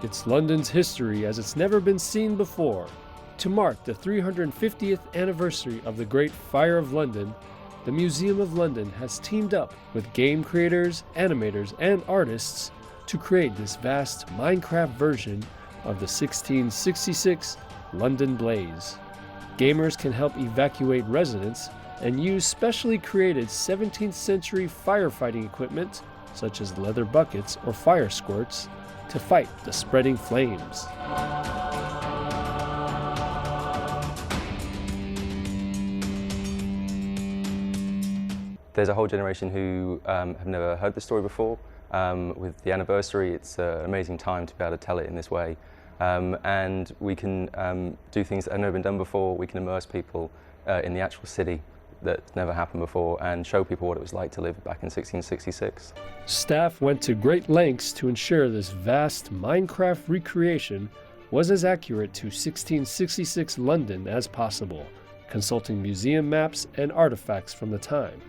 It's London's history as it's never been seen before. To mark the 350th anniversary of the Great Fire of London, the Museum of London has teamed up with game creators, animators, and artists to create this vast Minecraft version of the 1666 London Blaze. Gamers can help evacuate residents and use specially created 17th century firefighting equipment, such as leather buckets or fire squirts, to fight the spreading flames. There's a whole generation who have never heard the story before. With the anniversary, it's an amazing time to be able to tell it in this way. And we can do things that have never been done before. We can immerse people in the actual city that's never happened before and show people what it was like to live back in 1666. Staff went to great lengths to ensure this vast Minecraft recreation was as accurate to 1666 London as possible, consulting museum maps and artifacts from the time.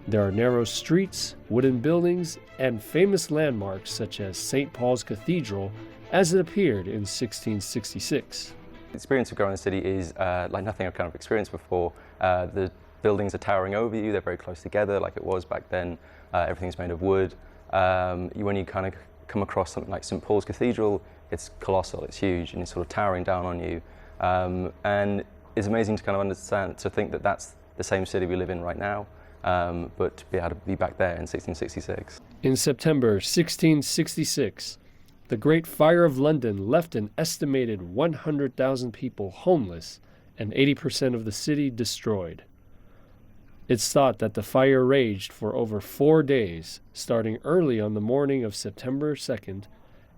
There are narrow streets, wooden buildings, and famous landmarks such as St. Paul's Cathedral as it appeared in 1666. The experience of growing in the city is like nothing I've kind of experienced before. The buildings are towering over you, they're very close together like it was back then. Everything's made of wood. When you kind of come across something like St. Paul's Cathedral, it's colossal, it's huge, and it's sort of towering down on you. And it's amazing to kind of understand, to think that that's the same city we live in right now, but to be able to be back there in 1666. In September 1666, the Great Fire of London left an estimated 100,000 people homeless and 80% of the city destroyed. It's thought that the fire raged for over 4 days, starting early on the morning of September 2nd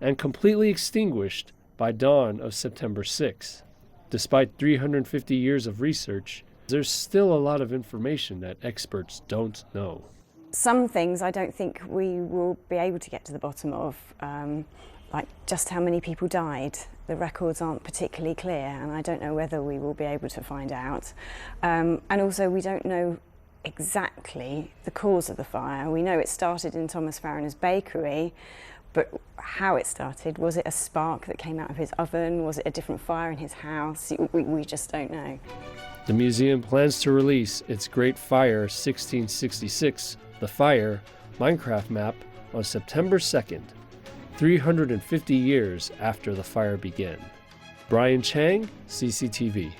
and completely extinguished by dawn of September 6th. Despite 350 years of research, there's still a lot of information that experts don't know. Some things I don't think we will be able to get to the bottom of, like just how many people died. The records aren't particularly clear, and I don't know whether we will be able to find out. And also we don't know exactly the cause of the fire. We know it started in Thomas Farriner's bakery, but how it started, was it a spark that came out of his oven? Was it a different fire in his house? We just don't know. The museum plans to release its Great Fire 1666, The Fire, Minecraft map on September 2nd, 350 years after the fire began. Brian Chang, CCTV.